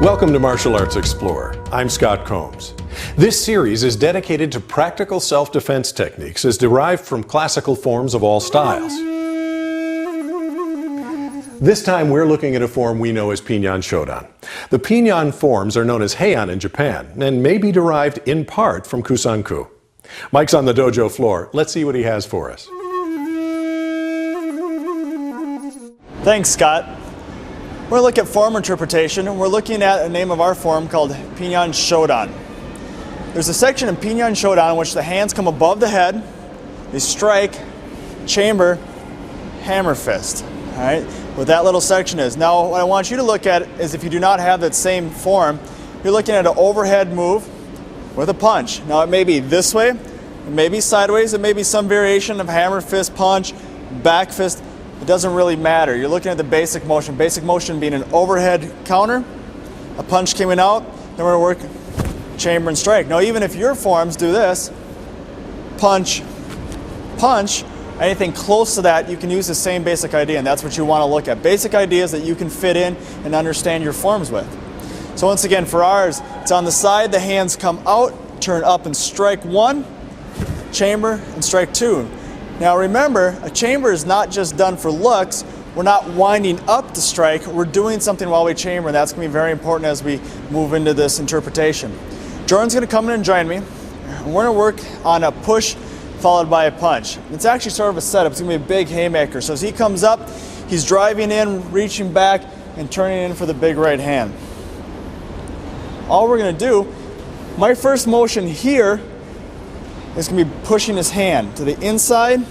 Welcome to Martial Arts Explorer. I'm Scott Combs. This series is dedicated to practical self-defense techniques as derived from classical forms of all styles. This time we're looking at a form we know as Pinan Shodan. The Pinan forms are known as Heian in Japan and may be derived in part from Kusanku. Mike's on the dojo floor. Let's see what he has for us. Thanks, Scott. We're going to look at form interpretation, and we're looking at a name of our form called Pinan Shodan. There's a section in Pinan Shodan in which the hands come above the head, they strike, chamber, hammer fist. All right, what that little section is. Now, what I want you to look at is if you do not have that same form, you're looking at an overhead move with a punch. Now, it may be this way, it may be sideways, it may be some variation of hammer fist, punch, back fist. It doesn't really matter. You're looking at the basic motion. Basic motion being an overhead counter, a punch coming out, then we're going to work chamber and strike. Now, even if your forms do this, punch, punch, anything close to that, you can use the same basic idea, and that's what you want to look at. Basic ideas that you can fit in and understand your forms with. So once again, for ours, it's on the side, the hands come out, turn up and strike one, chamber and strike two. Now remember, a chamber is not just done for looks. We're not winding up to strike. We're doing something while we chamber, and that's going to be very important as we move into this interpretation. Jordan's going to come in and join me. And we're going to work on a push followed by a punch. It's actually sort of a setup. It's going to be a big haymaker. So as he comes up, he's driving in, reaching back, and turning in for the big right hand. All we're going to do, my first motion here is going to be pushing his hand to the inside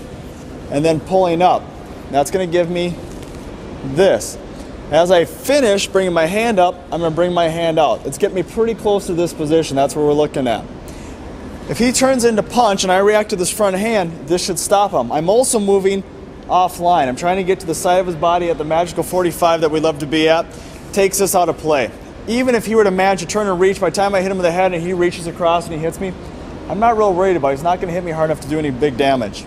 and then pulling up. That's going to give me this. As I finish bringing my hand up, I'm going to bring my hand out. It's getting me pretty close to this position. That's what we're looking at. If he turns into punch and I react to this front hand, this should stop him. I'm also moving offline. I'm trying to get to the side of his body at the magical 45 that we love to be at. Takes us out of play. Even if he were to manage to turn and reach, by the time I hit him with the head and he reaches across and he hits me, I'm not real worried about it. He's not going to hit me hard enough to do any big damage.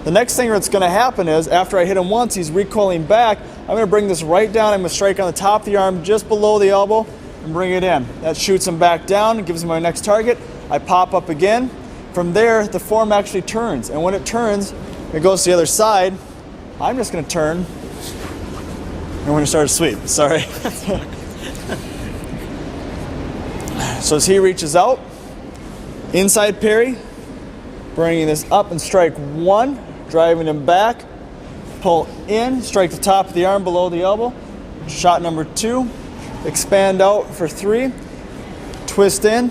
The next thing that's going to happen is, after I hit him once, he's recoiling back. I'm going to bring this right down. I'm going to strike on the top of the arm just below the elbow and bring it in. That shoots him back down and gives him my next target. I pop up again. From there, the form actually turns. And when it turns, it goes to the other side. I'm just going to turn. And we're going to start a sweep. Sorry. So as he reaches out, inside parry, bringing this up and strike one, driving him back, pull in, strike the top of the arm below the elbow, shot number two, expand out for three, twist in,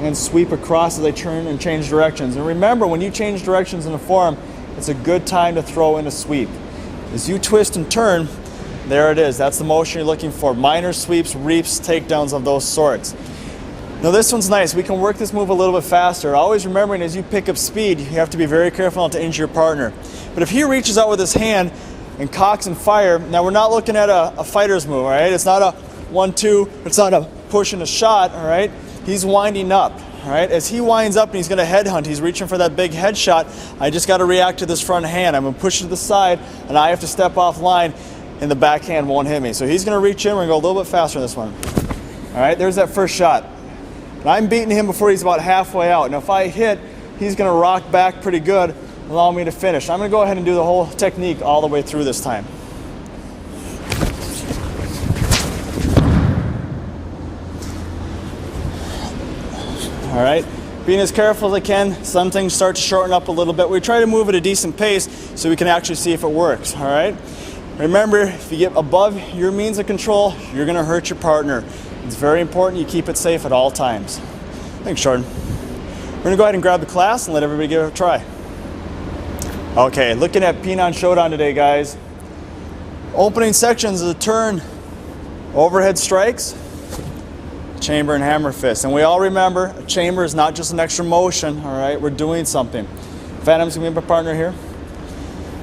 and sweep across as I turn and change directions. And remember, when you change directions in a form, it's a good time to throw in a sweep. As you twist and turn, there it is. That's the motion you're looking for. Minor sweeps, reaps, takedowns of those sorts. Now this one's nice. We can work this move a little bit faster. Always remembering, as you pick up speed, you have to be very careful not to injure your partner. But if he reaches out with his hand and cocks and fire, now we're not looking at a fighter's move, all right? It's not a 1-2, it's not a push and a shot, all right? He's winding up, all right? As he winds up and he's going to headhunt, he's reaching for that big headshot, I just got to react to this front hand. I'm going to push it to the side, and I have to step offline, and the backhand won't hit me. So he's going to reach in. We're going to go a little bit faster on this one. All right, there's that first shot. And I'm beating him before he's about halfway out. Now if I hit, he's going to rock back pretty good, allow me to finish. I'm going to go ahead and do the whole technique all the way through this time. All right, being as careful as I can, some things start to shorten up a little bit. We try to move at a decent pace so we can actually see if it works, all right? Remember, if you get above your means of control, you're going to hurt your partner. It's very important you keep it safe at all times. Thanks, Jordan. We're going to go ahead and grab the class and let everybody give it a try. Okay, looking at Pinan Shodan today, guys. Opening sections of the turn, overhead strikes, chamber and hammer fist. And we all remember, a chamber is not just an extra motion, all right? We're doing something. Phantom's going to be my partner here.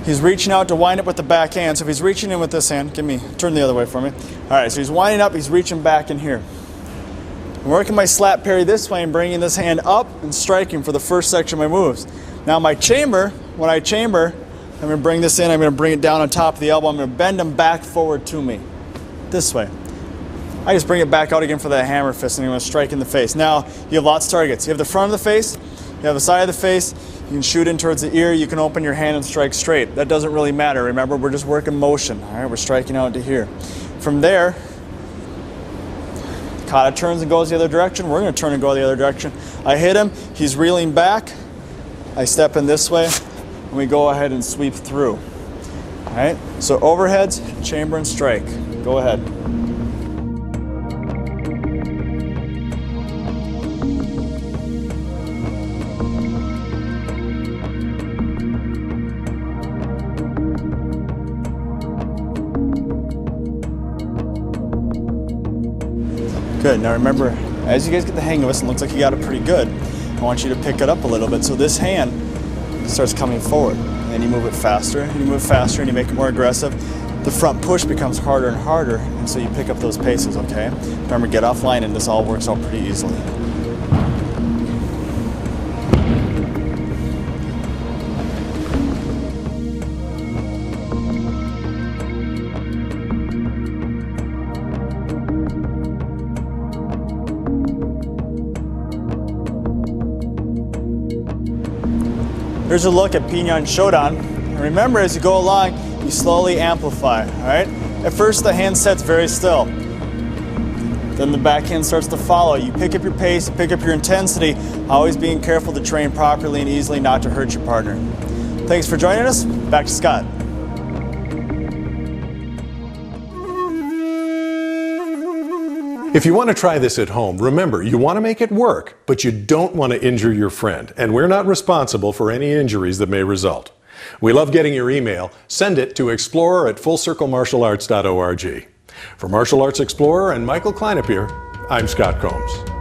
He's reaching out to wind up with the back hand. So if he's reaching in with this hand, turn the other way for me. All right, so he's winding up, he's reaching back in here. I'm working my slap parry this way and bringing this hand up and striking for the first section of my moves. Now my chamber, when I chamber, I'm going to bring this in, I'm going to bring it down on top of the elbow, I'm going to bend him back forward to me. This way. I just bring it back out again for that hammer fist, and I'm going to strike in the face. Now, you have lots of targets. You have the front of the face, you have the side of the face, you can shoot in towards the ear, you can open your hand and strike straight. That doesn't really matter. Remember, we're just working motion. All right, we're striking out to here. From there, kata turns and goes the other direction. We're going to turn and go the other direction. I hit him, he's reeling back. I step in this way, and we go ahead and sweep through. All right, so overheads, chamber, and strike. Go ahead. Good, now remember, as you guys get the hang of this, it looks like you got it pretty good. I want you to pick it up a little bit so this hand starts coming forward. And you move it faster, and you move faster, and you make it more aggressive. The front push becomes harder and harder, and so you pick up those paces, okay? Remember, get offline, and this all works out pretty easily. Here's a look at Pinan Shodan. And remember, as you go along, you slowly amplify, all right? At first, the hand sets very still. Then the backhand starts to follow. You pick up your pace, you pick up your intensity, always being careful to train properly and easily, not to hurt your partner. Thanks for joining us. Back to Scott. If you want to try this at home, remember, you want to make it work, but you don't want to injure your friend, and we're not responsible for any injuries that may result. We love getting your email. Send it to explorer@fullcirclemartialarts.org. For Martial Arts Explorer and Michael Kleinepier, I'm Scott Combs.